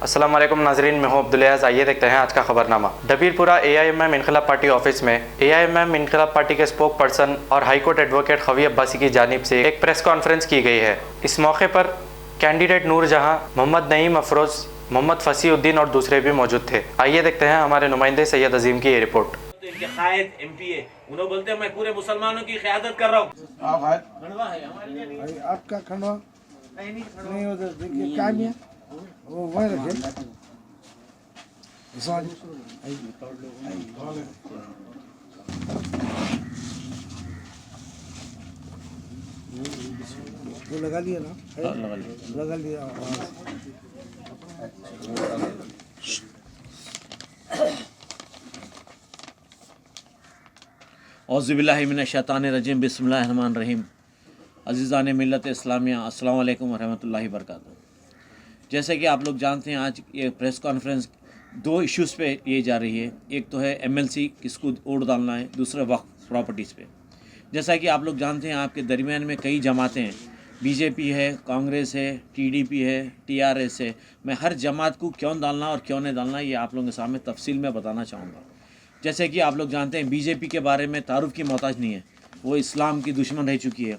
अस्सलाम वालेकुम नाजरीन, मैं हूं अब्दुल-अज़ीज़। आइए देखते हैं आज का खबरनामा। डबीरपुरा एआईएमएम इनकलाब पार्टी ऑफिस में एआईएमएम इनकलाब पार्टी के स्पोक पर्सन और हाईकोर्ट एडवोकेट खवी अब्बासी की जानिब से एक प्रेस कॉन्फ्रेंस की गई है। इस मौके पर कैंडिडेट नूरजहां, मोहम्मद नईम अफरोज, मोहम्मद फसीउद्दीन और दूसरे भी मौजूद थे। आइए देखते हैं हमारे नुमाइंदे सैयद अजीम की ये रिपोर्ट। तो इनके कायद एमपीए उन्होंने बोलते हैं मैं पूरे मुसलमानों की क़यादत कर रहा हूँ। खंडवा है हमारे लिए आपका खंडवा नहीं होता, देखिए क्या नहीं है वो वहीं रखे वो लगा लिया ना, लगा लिया। औज़ुबिल्लाहिमिनश्शैतानिर्रजीम बिस्मिल्लाहिर्रहमानिर्रहीम। अज़ीज़ान मिल्लत इस्लामिया, अस्सलामु अलैकुम वरहमतुल्लाहि वबरकातुहू। जैसे कि आप लोग जानते हैं, आज ये प्रेस कॉन्फ्रेंस दो इश्यूज़ पे ये जा रही है। एक तो है एमएलसी किसको वोट डालना है, दूसरा वक्फ प्रॉपर्टीज़ पे। जैसा कि आप लोग जानते हैं, आपके दरमियान में कई जमातें हैं, बीजेपी है, कांग्रेस है, टीडीपी है, टीआरएस है। मैं हर जमात को क्यों डालना और क्यों नहीं डालना ये आप लोगों के सामने तफसील में बताना चाहूँगा। जैसे कि आप लोग जानते हैं, बीजेपी के बारे में तारुफ की मोहताज नहीं है। वो इस्लाम की दुश्मन रह चुकी है।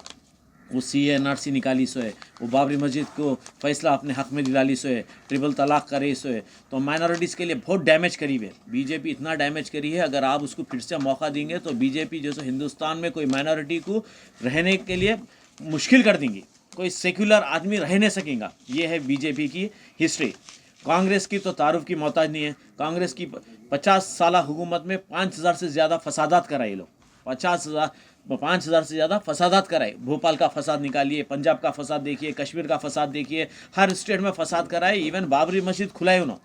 वो CA/NRC निकाली सो है, वो बाबरी मस्जिद को फैसला अपने हक़ में दिलाली सो है, ट्रिपल तलाक करे सो है। तो माइनॉरिटीज़ के लिए बहुत डैमेज करी है बीजेपी, इतना डैमेज करी है। अगर आप उसको फिर से मौका देंगे तो बीजेपी जैसे हिंदुस्तान में कोई माइनॉरिटी को रहने के लिए मुश्किल कर देंगी, कोई सेक्युलर आदमी रह नहीं सकेगा। ये है बीजेपी की हिस्ट्री। कांग्रेस की तो तारुफ की मोहताज नहीं है। कांग्रेस की 50 साल हुकूमत में 5000 से ज़्यादा फसादात कराए लोग, 5000 से ज़्यादा फसादात कराए। भोपाल का फसाद निकालिए, पंजाब का फसाद देखिए, कश्मीर का फसाद देखिए, हर स्टेट में फसाद कराए। इवन बाबरी मस्जिद खुलाए उन्होंने,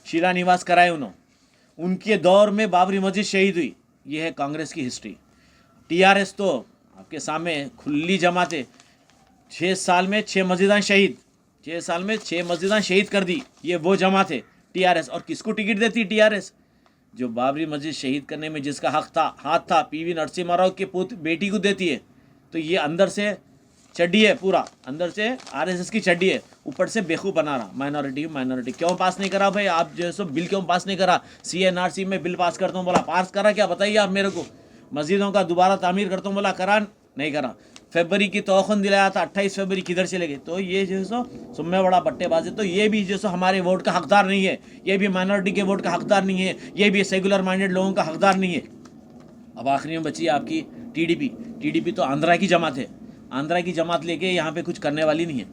शीरा निवास कराए उन्होंने। उनके दौर में बाबरी मस्जिद शहीद हुई। ये है कांग्रेस की हिस्ट्री। टीआरएस तो आपके सामने खुली जमात है। 6 साल में 6 मस्जिदां शहीद, 6 साल में 6 मस्जिदां शहीद कर दी। ये वो जमात है टीआरएस। और किसको टिकट देती टीआरएस? जो बाबरी मस्जिद शहीद करने में जिसका हाथ था PV नरसिम्हा राव के बेटी को देती है। तो ये अंदर से चड्डी है, पूरा अंदर से RSS की चड्डी है, ऊपर से बेवकूफ़ बना रहा। माइनॉरिटी क्यों पास नहीं करा भाई? आप जो है सो बिल क्यों पास नहीं करा? CA/NRC में बिल पास करता हूँ बोला, पास करा क्या? बताइए आप मेरे को। मस्जिदों का दोबारा तामीर करता हूँ बोला, करा नहीं करा। फरवरी की तोखन दिलाया था, 28 फरवरी किधर चले गए? तो ये जो है सो सुम्मे बड़ा बट्टेबाज है। तो ये भी जो सो हमारे वोट का हकदार नहीं है, ये भी माइनॉरिटी के वोट का हकदार नहीं है, ये भी सेकुलर माइंडेड लोगों का हकदार नहीं है। अब आखिरी में बची आपकी टीडीपी तो आंध्रा की जमात है। आंध्रा की जमात लेके यहाँ पे कुछ करने वाली नहीं है।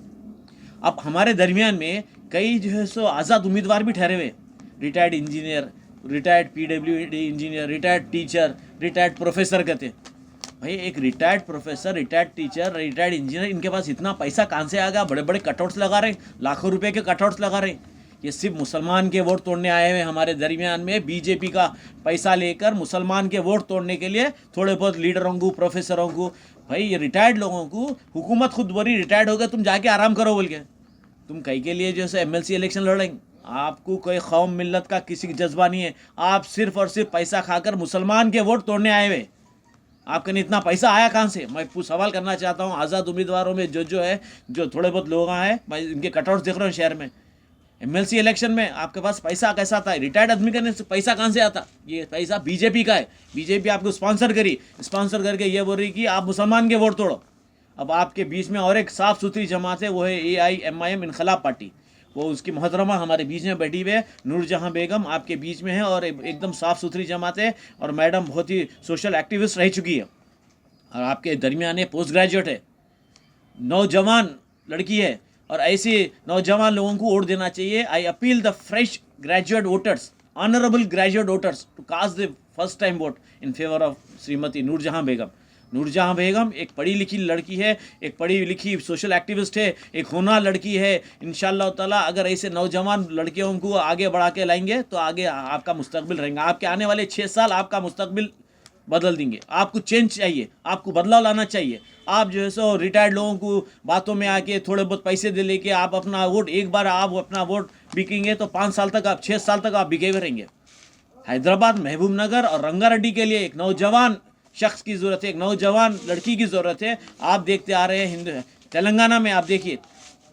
अब हमारे दरमियान में कई जो है सो आज़ाद उम्मीदवार भी ठहरे हुए, retired engineer, retired PWD engineer, retired teacher, retired professor कहते। भाई एक retired professor, retired teacher, retired engineer, इनके पास इतना पैसा कहाँ से आ गया? बड़े बड़े कटआउट्स लगा रहे हैं, लाखों रुपए के कटआउट्स लगा रहे हैं। ये सिर्फ मुसलमान के वोट तोड़ने आए हुए हमारे दरमियान में। बीजेपी का पैसा लेकर मुसलमान के वोट तोड़ने के लिए थोड़े बहुत लीडरों को, प्रोफेसरों को, भाई ये रिटायर्ड लोगों को हुकूमत खुद बोली रिटायर्ड हो गए, तुम जाके आराम करो बोल के। तुम कहीं के लिए जो है MLC इलेक्शन लड़ेंगे? आपको कोई कौम मिल्लत का किसी जज्बा नहीं है। आप सिर्फ और सिर्फ पैसा खाकर मुसलमान के वोट तोड़ने आए हुए। आपके लिए इतना पैसा आया कहाँ से? मैं सवाल करना चाहता हूँ। आज़ाद उम्मीदवारों में जो है, जो थोड़े बहुत लोग हैं, मैं इनके कटआउट्स देख रहा हूँ शहर में। MLC इलेक्शन में आपके पास पैसा कैसा आता है? रिटायर्ड आदमी का पैसा कहाँ से आता? ये पैसा बीजेपी का है। बीजेपी आपको स्पॉन्सर करके ये बोल रही कि आप मुसलमान के वोट तोड़ो। अब आपके बीच में और एक साफ़ सुथरी जमात है, वो है AIMIM इनकलाब पार्टी। वो उसकी मोहतरमा हमारे बीच में बैठी हुई है, नूरजहां बेगम आपके बीच में है, और एकदम साफ़ सुथरी जमात है। और मैडम बहुत ही सोशल एक्टिविस्ट रह चुकी है, और आपके दरमियान पोस्ट ग्रेजुएट है, नौजवान लड़की है। और ऐसे नौजवान लोगों को वोट देना चाहिए। I appeal the fresh graduate voters, honourable graduate voters to cast the first time vote in favour of Shrimati Noorjahan Begum. Noorjahan Begum एक पढ़ी लिखी लड़की है, एक पढ़ी लिखी सोशल एक्टिविस्ट है, एक होनहार लड़की है। इंशाअल्लाह ताला अगर ऐसे नौजवान लड़कियों को आगे बढ़ा के लाएंगे तो आगे आपका मुस्तकबिल रहेगा। आपके आने वाले 6 साल आपका मुस्तकबिल बदल देंगे। आपको चेंज चाहिए, आपको बदलाव लाना चाहिए। आप जो है सो रिटायर्ड लोगों को बातों में आके थोड़े बहुत पैसे दे लेके आप अपना वोट, एक बार आप अपना वोट बिकेंगे तो 5 साल तक, आप 6 साल तक आप बिके हुए रहेंगे। हैदराबाद, महबूब नगर और रंगारेड्डी के लिए एक नौजवान शख्स की ज़रूरत है, एक नौजवान लड़की की ज़रूरत है। आप देखते आ रहे हैं तेलंगाना में, आप देखिए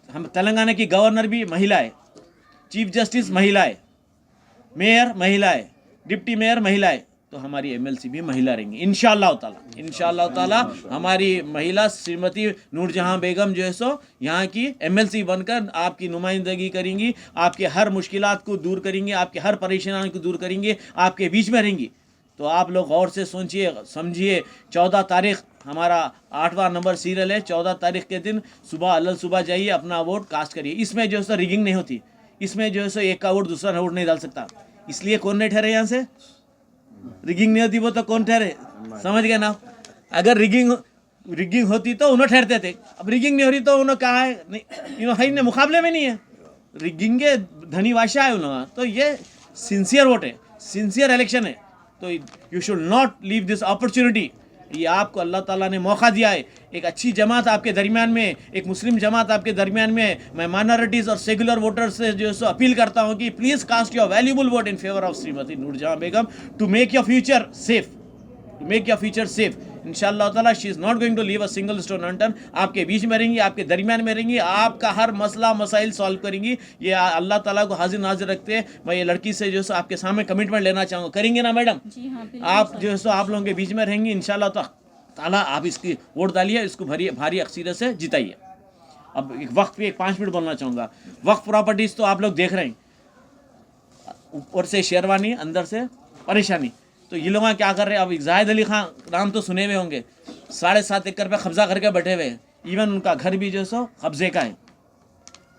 हम तेलंगाना की गवर्नर भी महिला है। चीफ जस्टिस महिला है, मेयर महिला है, डिप्टी मेयर महिला है, तो हमारी एमएलसी भी महिला रहेंगी इंशाअल्लाह ताला। हमारी महिला श्रीमती नूरजहां बेगम जो है सो यहाँ की एमएलसी बनकर आपकी नुमाइंदगी करेंगी, आपके हर मुश्किलात को दूर करेंगी, आपके हर परेशानी को दूर करेंगी, आपके बीच में रहेंगी। तो आप लोग गौर से सोचिए समझिए। 14 तारीख हमारा 8वां नंबर सीरियल है। 14 तारीख के दिन सुबह जाइए, अपना वोट कास्ट करिए। इसमें जो है सो रिगिंग नहीं होती, इसमें जो है सो एक का वोट दूसरा वोट नहीं डाल सकता। इसलिए कौन नहीं ठहरे यहाँ से, रिगिंग नहीं होती वो तो कौन ठहरे, समझ गए ना। अगर रिगिंग होती तो उन्होंने ठहरते थे, अब रिगिंग नहीं हो रही तो उन्होंने कहा है नहीं, है नहीं, मुकाबले में नहीं है, रिगिंग के धनी वाशा है उन्होंने। तो ये सिंसियर वोट है, सिंसियर इलेक्शन है। तो you should not leave this opportunity. ये आपको अल्लाह ताला ने मौका दिया है, एक अच्छी जमात आपके दरमियान में, एक मुस्लिम जमात आपके दरमियान में। मैं माइनॉरिटीज़ और सेकुलर वोटर्स से जो है सो अपील करता हूँ कि please cast your valuable vote in favour of Shrimati Noorjahan Begum to make your future safe, to make your future safe. इंशाअल्लाह ताला she is not going to leave a single stone unturned. आपके बीच में रहेंगी, आपके दरमियान में रहेंगी, आपका हर मसला मसाइल सॉल्व करेंगी। ये अल्लाह ताला को हाजिर नाजिर रखते हैं। मैं ये लड़की से जो है आपके सामने कमिटमेंट लेना चाहूँगा, करेंगे ना मैडम? जी हाँ, आप जो है आप लोगों के बीच में रहेंगी इंशाअल्लाह ताला। आप इसकी वोट डालिए, इसको भारी अक्सरियत से जिताइए। अब एक वक्त पे 5 मिनट बोलना चाहूँगा। वक्त प्रॉपर्टीज़ तो आप लोग देख रहे हैं, ऊपर से शेरवानी, अंदर से परेशानी। तो ये लोग क्या कर रहे हैं? अब जाहिद अली खान नाम तो सुने हुए होंगे, 7.5 एकड़ पे कब्जा करके बैठे हुए हैं। इवन उनका घर भी जो है सो कब्जे का है।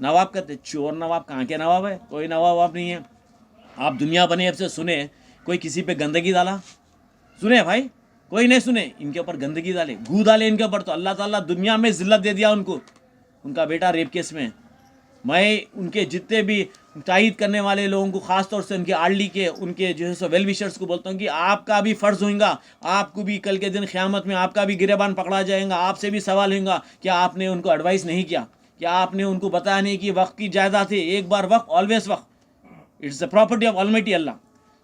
नवाब कहते, चोर नवाब कहाँ के नवाब है? कोई नवाब नहीं है। आप दुनिया बने से सुने कोई किसी पे गंदगी डाला? सुने भाई? कोई नहीं सुने। इनके ऊपर गंदगी डाले, गू डाले इनके ऊपर, तो अल्लाह ताला दुनिया में जिल्लत दे दिया उनको। उनका बेटा रेप केस में। मैं उनके जितने भी तायद करने वाले लोगों को, ख़ास तौर से उनके आर्ली के, उनके जो है सो वेल विशर्स को बोलता हूँ कि आपका भी फ़र्ज़ होगा, आपको भी कल के दिन क़यामत में आपका भी गिरेबान पकड़ा जाएगा, आपसे भी सवाल होगा क्या आपने उनको एडवाइस नहीं किया, क्या आपने उनको बताया नहीं कि वक्त की जायदाद है, एक बार वक्त ऑलवेज वक्त, it's the property of almighty Allah.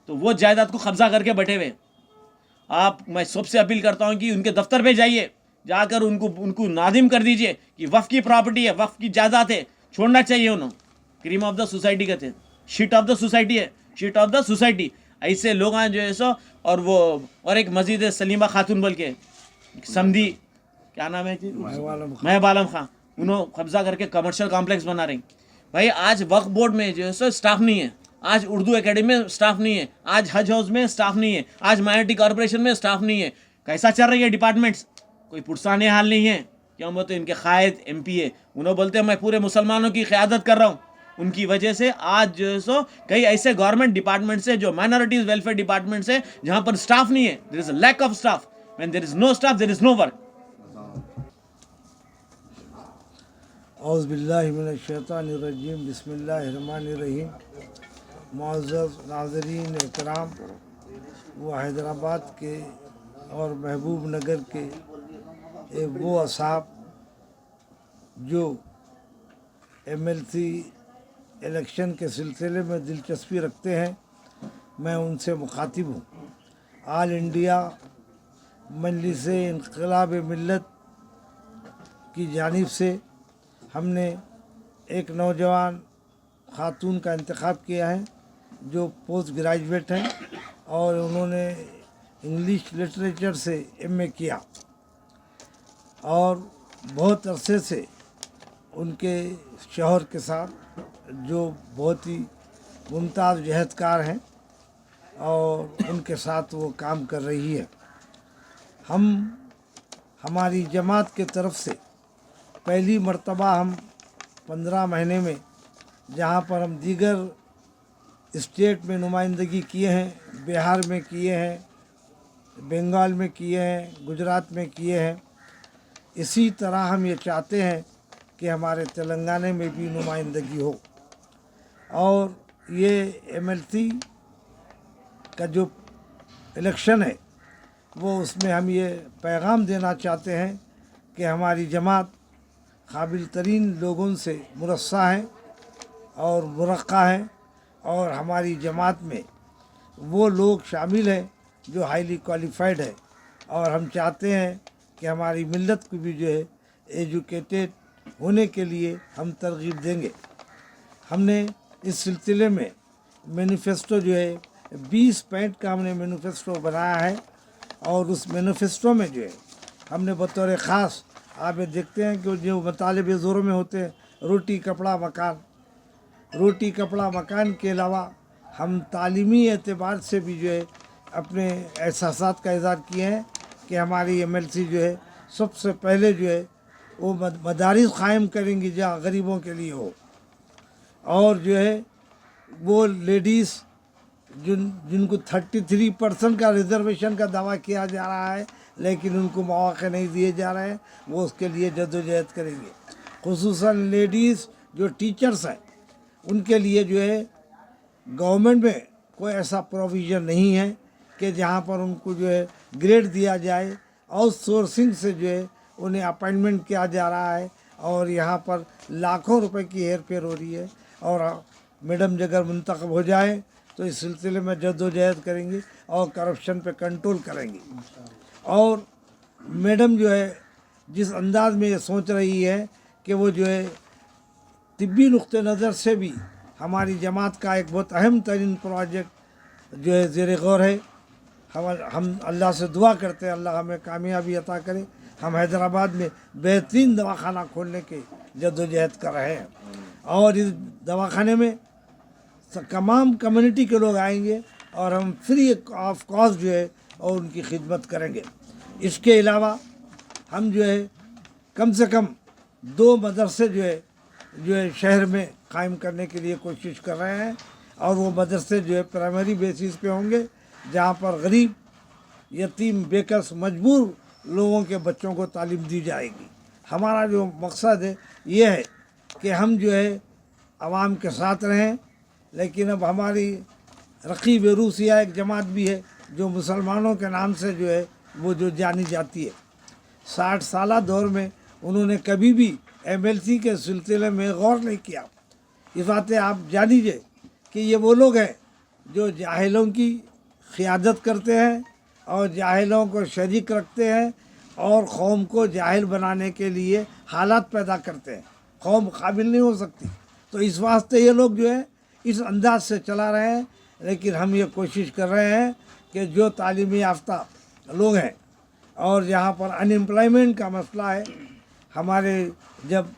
तो वो जायदाद को कब्जा करके बैठे हुए मैं सबसे अपील करता हूँ कि उनके दफ्तर पे जाइए, जाकर उनको नादिम कर दीजिए कि वफ़ की प्रॉपर्टी है, वफ़ की जायदाद है, छोड़ना चाहिए उन्होंने। क्रीम ऑफ द सोसाइटी कहते हैं, शीट ऑफ द सोसाइटी है, शीट ऑफ द सोसाइटी। ऐसे लोग हैं जो है सो। और एक मस्जिद है सलीमा खातून बोल के, समधी, क्या नाम है जी, महब आलम खां, उन्होंने कब्जा करके कमर्शियल कॉम्प्लेक्स बना रहे हैं। भाई आज वक्फ बोर्ड में जो है सो स्टाफ नहीं है, आज उर्दू एकेडमी में स्टाफ नहीं है, आज हज हाउस में स्टाफ नहीं है, आज माइनॉरिटी कॉर्पोरेशन में स्टाफ नहीं है। कैसा चल रही है डिपार्टमेंट्स? कोई पुरसाने हाल नहीं है। क्यों बोलते? इनके कायद MPA, उन्होंने बोलते हैं मैं पूरे मुसलमानों की क़यादत कर रहा हूँ। उनकी वजह से आज जो है सो कई ऐसे गवर्नमेंट डिपार्टमेंट्स है, जो माइनॉरिटीज़ वेलफेयर डिपार्टमेंट्स है, जहाँ पर स्टाफ नहीं है। There is a lack of staff. When there is no staff, there is no work. औज़ु बिल्लाहि मिनश शैतानिर्रजीम, बिस्मिल्लाहिर्रहमानिर्रहीम। मुअज़्ज़ज़ नाज़रीन इकराम, वो हैदराबाद के और महबूब नगर के वो असाब जो MLC इलेक्शन के सिलसिले में दिलचस्पी रखते हैं, मैं उनसे मुखातिब हूँ। ऑल इंडिया मजलिस इनक़िलाब मिल्लत की जानिब से हमने एक नौजवान खातून का इंतखाब किया है जो पोस्ट ग्रेजुएट हैं और उन्होंने इंग्लिश लिटरेचर से MA किया और बहुत अरसे से उनके शौहर के साथ जो बहुत ही मुमताज़ जहदकार हैं और उनके साथ वो काम कर रही है। हमारी जमात के तरफ से पहली मर्तबा हम 15 महीने में, जहाँ पर हम दीगर स्टेट में नुमाइंदगी किए हैं, बिहार में किए हैं, बंगाल में किए हैं, गुजरात में किए हैं, इसी तरह हम ये चाहते हैं कि हमारे तेलंगाना में भी नुमाइंदगी हो। और ये MLC का जो इलेक्शन है वो उसमें हम ये पैगाम देना चाहते हैं कि हमारी जमात काबिल तरीन लोगों से मुरस्सा है और मुरक्का है और हमारी जमात में वो लोग शामिल हैं जो हाईली क्वालिफाइड है और हम चाहते हैं कि हमारी मिल्लत को भी जो है एजुकेटेड होने के लिए हम तरगीब देंगे। हमने इस सिलसिले में मैनिफेस्टो जो है 20 पॉइंट का हमने मैनिफेस्टो बनाया है और उस मैनिफेस्टो में जो है हमने बतौर ख़ास आप ये देखते हैं कि जो मुतालिबे ज़ोरों में होते हैं रोटी कपड़ा मकान के अलावा हम तालीमी एतबार से भी जो है अपने एहसासात का इज़हार किए हैं कि हमारी MLC जो है सबसे पहले जो है वो मदारिस क़ायम करेंगी जहाँ गरीबों के लिए हो, और जो है वो लेडीज़ जिनको 33% का रिजर्वेशन का दावा किया जा रहा है लेकिन उनको मौक़े नहीं दिए जा रहे हैं, वो उसके लिए जद्दोजहद करेंगे। खुसूसन लेडीज़ जो टीचर्स हैं उनके लिए जो है गवर्नमेंट में कोई ऐसा प्रोविज़न नहीं है कि जहाँ पर उनको जो है ग्रेड दिया जाए, आउटसोर्सिंग से जो है उन्हें अपॉइंटमेंट किया जा रहा है और यहाँ पर लाखों रुपए की हेर फेर हो रही है। और मैडम अगर मुंतखब हो जाए तो इस सिलसिले में जद्दोजहद करेंगे और करप्शन पे कंट्रोल करेंगे। और मैडम जो है जिस अंदाज में ये सोच रही है कि वो जो है तिब्बी नुक्ते नज़र से भी हमारी जमात का एक बहुत अहम तरीन प्रोजेक्ट जो है ज़ेर गौर है। हम अल्लाह से दुआ करते हैं अल्लाह हमें कामयाबी अता करे। हम हैदराबाद में बेहतरीन दवाखाना खोलने के जद्दोजहद कर रहे हैं और इस दवाखाने में तमाम कम्युनिटी के लोग आएंगे और हम फ्री ऑफ कॉस्ट जो है और उनकी खिदमत करेंगे। इसके अलावा हम जो है कम से कम 2 मदरसे जो है शहर में कायम करने के लिए कोशिश कर रहे हैं और वो मदरसे जो है प्राइमरी बेसिस पे होंगे जहाँ पर गरीब यतीम बेकस मजबूर लोगों के बच्चों को तालीम दी जाएगी। हमारा जो मकसद है ये है कि हम जो है आवाम के साथ रहें, लेकिन अब हमारी रकीब रूसिया एक जमात भी है जो मुसलमानों के नाम से जो है वो जो जानी जाती है। 60 साला दौर में उन्होंने कभी भी MLC के सिलसिले में गौर नहीं किया। इस बातें आप जान लीजिए कि ये वो लोग हैं जो जाहिलों की क़ियादत करते हैं और जाहिलों को शरीक रखते हैं और कौम को जाहिल बनाने के लिए हालात पैदा करते हैं। कौम काबिल नहीं हो सकती, तो इस वास्ते ये लोग जो है इस अंदाज से चला रहे हैं। लेकिन हम ये कोशिश कर रहे हैं कि जो तालीमी याफ्ता लोग हैं और जहाँ पर अनएम्प्लॉयमेंट का मसला है, हमारे जब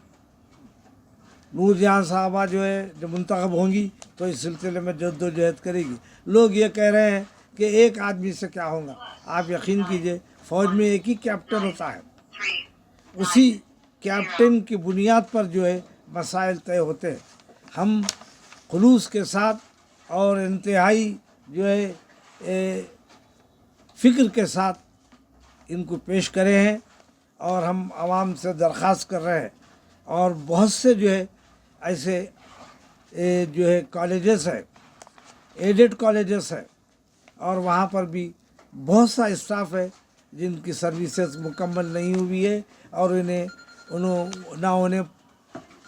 नूरजहां साहबा जो है जब मुंतखब होंगी तो इस सिलसिले में जद्दोजहद करेगी। लोग ये कह रहे हैं कि एक आदमी से क्या होगा। आप यकीन कीजिए फ़ौज में एक ही कैप्टन होता है, उसी कैप्टन की बुनियाद पर जो है मसाइल तय होते हैं। हम खुलूस के साथ और इंतहाई जो है फ़िक्र के साथ इनको पेश करे हैं और हम आवाम से दरख्वास्त कर रहे हैं। और बहुत से जो है ऐसे जो है कॉलेजेस है, एडेड कॉलेजेस है और वहाँ पर भी बहुत सा स्टाफ है जिनकी सर्विसेज मुकम्मल नहीं हुई है और उन्हें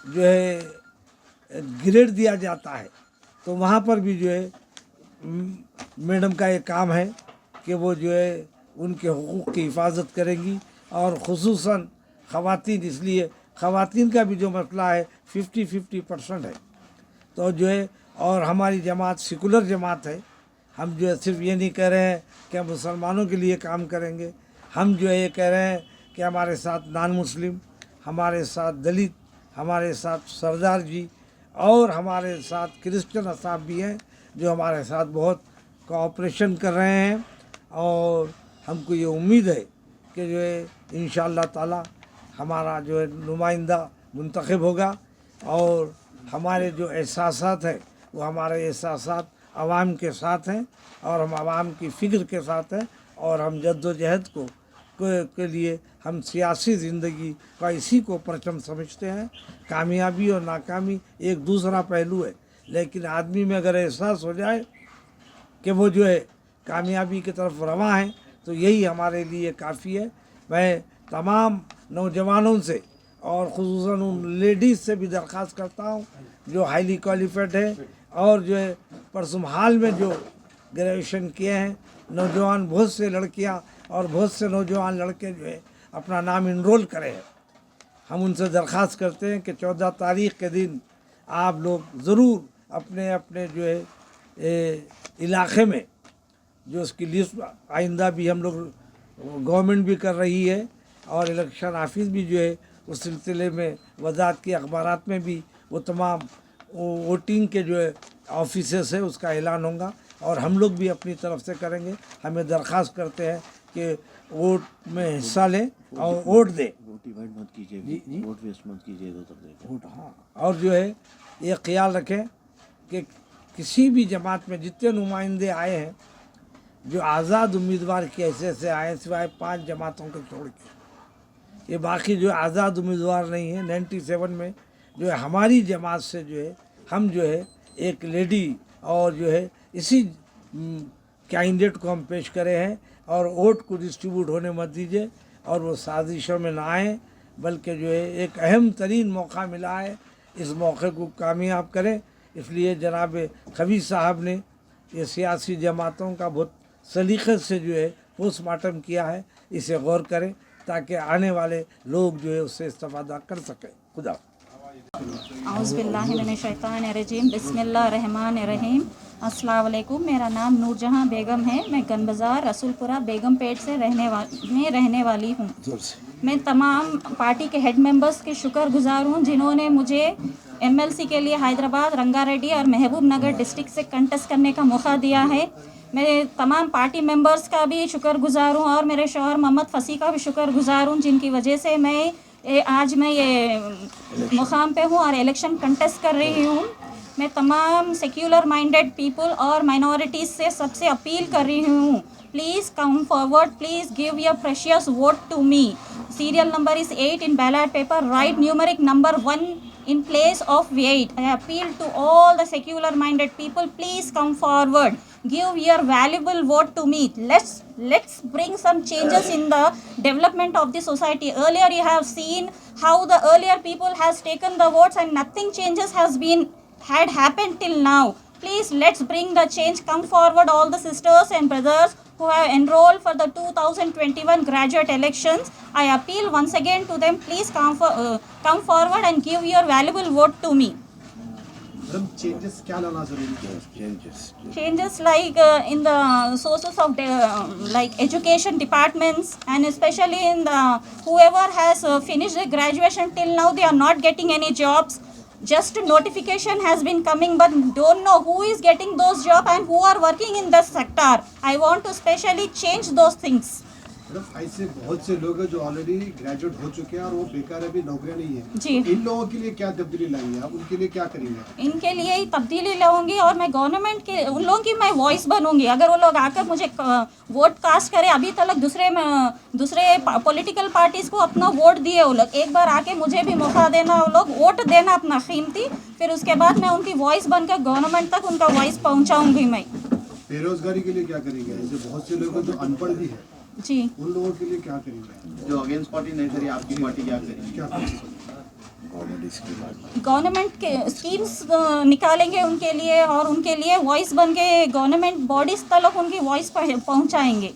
जो है ग्रेड दिया जाता है। तो वहाँ पर भी जो है मैडम का ये काम है कि वो जो है उनके हुकूक़ की हिफाजत करेंगी और ख़ुसूसन ख़वातीन, इसलिए ख़वातीन का भी जो मसला है 50-50% है। तो जो है और हमारी जमात सेकुलर जमात है। हम जो है सिर्फ ये नहीं कह रहे हैं कि हम मुसलमानों के लिए काम करेंगे, हम जो है ये कह रहे हैं कि हमारे साथ नॉन मुस्लिम, हमारे साथ दलित, हमारे साथ सरदार जी और हमारे साथ क्रिश्चियन असाब भी हैं जो हमारे साथ बहुत कोऑपरेशन कर रहे हैं। और हमको ये उम्मीद है कि जो है इंशाअल्लाह ताला हमारा जो है नुमाइंदा मुंतखब होगा और हमारे जो एहसासात हैं वो हमारे एहसासात आवाम के साथ हैं और हम आवाम की फ़िक्र के साथ हैं और हम जद्दोजहद के लिए हम सियासी ज़िंदगी का इसी को परचम समझते हैं। कामयाबी और नाकामी एक दूसरा पहलू है, लेकिन आदमी में अगर एहसास हो जाए कि वो जो है कामयाबी की तरफ रवां है तो यही हमारे लिए काफ़ी है। मैं तमाम नौजवानों से और ख़ुसूसन उन लेडीज़ से भी दरख्वास्त करता हूँ जो हाईली क्वालिफाइड है और जो है परसुम हाल में जो ग्रेजुएशन किए हैं। नौजवान बहुत से लड़कियाँ और बहुत से नौजवान लड़के जो है अपना नाम इनरोल करे हैं। हम उनसे दरख्वास्त करते हैं कि 14 तारीख़ के दिन आप लोग ज़रूर अपने अपने जो है इलाके में जो उसकी लिस्ट आइंदा भी हम लोग गवर्नमेंट भी कर रही है और इलेक्शन ऑफिस भी जो है उस सिलसिले में वजाहत की अखबारात में भी वो तमाम वोटिंग के जो है ऑफिसेस है उसका ऐलान होगा और हम लोग भी अपनी तरफ से करेंगे। हमें दरख्वास्त करते हैं कि वोट में हिस्सा लें और वोट दें। डिवाइड मत कीजिए, वोट वेस्ट मत कीजिए वोट, हाँ। और जो है ये ख्याल रखें कि किसी भी जमात में जितने नुमाइंदे आए हैं जो आज़ाद उम्मीदवार की हैसियत से आए सिवाय 5 जमातों को छोड़ के, ये बाकी जो आज़ाद उम्मीदवार नहीं है 97 में जो है हमारी जमात से जो है हम जो है एक लेडी और जो है इसी कैंडिडेट को हम पेश करे हैं और वोट को डिस्ट्रीब्यूट होने मत दीजिए और वो साजिशों में ना आए, बल्कि जो है एक अहम तरीन मौका मिला है, इस मौके को कामयाब करें। इसलिए जनाब खबीर साहब ने ये सियासी जमातों का बहुत सलीक़े से जो है पोस्टमार्टम किया है, इसे गौर करें ताकि आने वाले लोग जो है उससे इस्तेफ़ादा कर सकें। खुदा औज़ुबिल्लाहिमिनश्शैतानिर्रजीम बिस्मिल्लाहिर्रहमानिर्रहीम। अस्सलाम वालेकुम। मेरा नाम नूरजहां बेगम है। मैं गन बाज़ार रसूलपुरा बेगम पेट से रहने वाली हूँ। मैं तमाम पार्टी के हेड मेंबर्स के शुक्रगुजार हूँ जिन्होंने मुझे MLC के लिए हैदराबाद, रंगारेड्डी और महबूब नगर डिस्ट्रिक्ट से कंटेस्ट करने का मौका दिया है। मैं तमाम पार्टी मेंबर्स का भी शुक्रगुजार हूँ और मेरे शौहर मोहम्मद फसी का भी शुक्रगुजार हूँ जिनकी वजह से मैं आज मैं ये मुकाम पे हूँ और इलेक्शन कंटेस्ट कर रही हूँ। मैं तमाम सेक्युलर माइंडेड पीपल और माइनॉरिटीज़ से सबसे अपील कर रही हूँ, please come forward, please give your precious vote to me. Serial number is 8 in ballot paper, write numeric number 1 in place of 8. I appeal to all the secular minded people, please come forward, give your valuable vote to me. Let's bring some changes in the development of the society. Earlier you have seen how the earlier people has taken the votes and nothing changes had happened till now. Please let's bring the change. Come forward all the sisters and brothers who have enrolled for the 2021 graduate elections. I appeal once again to them, please come forward and give your valuable vote to me. Changes क्या लाना जरूरी है? Changes like in the sources of like education departments, and especially in the whoever has finished the graduation till now they are not getting any jobs. Just notification has been coming but don't know who is getting those jobs and who are working in this sector. I want to specially change those things. मतलब ऐसे बहुत से लोग हैं जो already graduate हो चुके हैं और वो बेकार अभी नौकरियां नहीं है जी। इन लोगों के लिए क्या तब्दीली लाएंगे आप? उनके लिए क्या करेंगे? इनके लिए ही तब्दीली लाऊंगी और मैं गवर्नमेंट के उन लोगों की मैं वॉइस बनूंगी। अगर वो लोग आकर मुझे वोट कास्ट करें, अभी तक दूसरे पॉलिटिकल पार्टीज़ को अपना वोट दिए वो लोग, एक बार आके मुझे भी मौका देना, वो लोग वोट देना अपना कीमती, फिर उसके बाद मैं उनकी वॉइस बनकर गवर्नमेंट तक उनका वॉइस पहुँचाऊँगी। मैं बेरोजगारी के लिए क्या करेंगे? ऐसे बहुत से लोग जो अनपढ़ भी है जी, उन लोगों के लिए क्या करेंगे? जो अगेंस्ट पार्टी नहीं करी, आपकी पार्टी क्या करेगी? क्या करेंगे? गवर्नमेंट के स्कीम्स निकालेंगे उनके लिए और उनके लिए वॉइस बन के गवर्नमेंट बॉडीज तक उनकी वॉइस पहुंचाएंगे।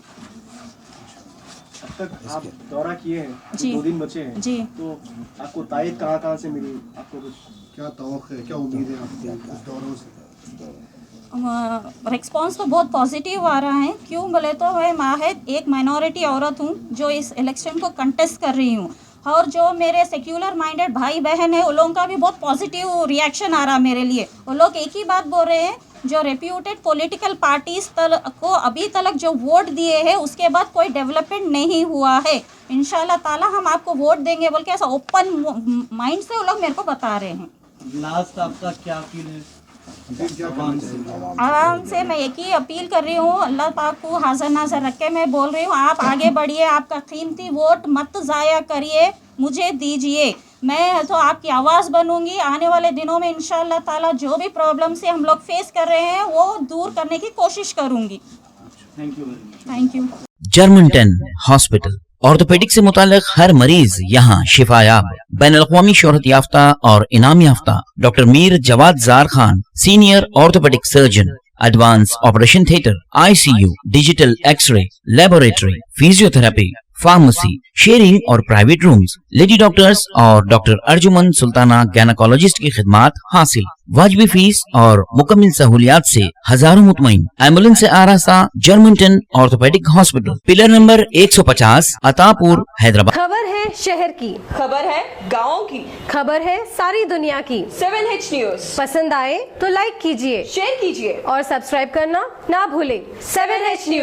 अब तक आप दौरा किए हैं, जी। 2 दिन बचे हैं जी, तो आपको तायद कहाँ से मिली? आपको कुछ क्या तवक्कुह है, क्या उम्मीद है आपको इस दौरों से? रिस्पॉन्स तो बहुत पॉजिटिव आ रहा है। क्यों बोले तो मैं माहिद एक माइनॉरिटी औरत हूँ जो इस इलेक्शन को कंटेस्ट कर रही हूँ और जो मेरे सेक्युलर माइंडेड भाई बहन है उन लोगों का भी बहुत पॉजिटिव रिएक्शन आ रहा है मेरे लिए। वो लोग एक ही बात बोल रहे हैं, जो रेप्यूटेड पॉलिटिकल पार्टीज को अभी तक जो वोट दिए हैं उसके बाद कोई डेवलपमेंट नहीं हुआ है, इंशाल्लाह ताला हम आपको वोट देंगे बोल के ऐसा ओपन माइंड से वो लोग मेरे को बता रहे हैं। लास्ट आपका क्या फील है? आराम से मैं एक ही अपील कर रही हूँ, अल्लाह पाक को हाजिर नाज़र रख के मैं बोल रही हूँ, आप आगे बढ़िए, आपका कीमती वोट मत ज़ाया करिए, मुझे दीजिए। मैं तो आपकी आवाज़ बनूंगी। आने वाले दिनों में इंशाल्लाह ताला जो भी प्रॉब्लम से हम लोग फेस कर रहे हैं वो दूर करने की कोशिश करूंगी। Thank you. German 10 hospital orthopaedic से मुताल्लिक हर मरीज यहाँ शिफायाब। बैनुल-अक़वामी शोहरत याफ्ता और इनाम याफ्ता doctor Mir Jawad Jar Khan, senior orthopaedic surgeon, advance operation theatre, ICU, digital x ray, laboratory, physiotherapy, pharmacy, sharing और प्राइवेट रूम्स, लेडी डॉक्टर्स और डॉक्टर अर्जुमन सुल्ताना गैनाकोलॉजिस्ट की खिदमात हासिल। वाजबी फीस और मुकम्मल सहूलियात से हजारों मुतमईन। एम्बुलेंस से आरास्ता जर्मनटन orthopaedic hospital, pillar number 150, Attapur, Hyderabad. खबर है शहर की, खबर है गाँव की, खबर है सारी दुनिया की। 7H न्यूज पसंद आए तो लाइक कीजिए, शेयर कीजिए और सब्सक्राइब करना ना भूले। 7H news.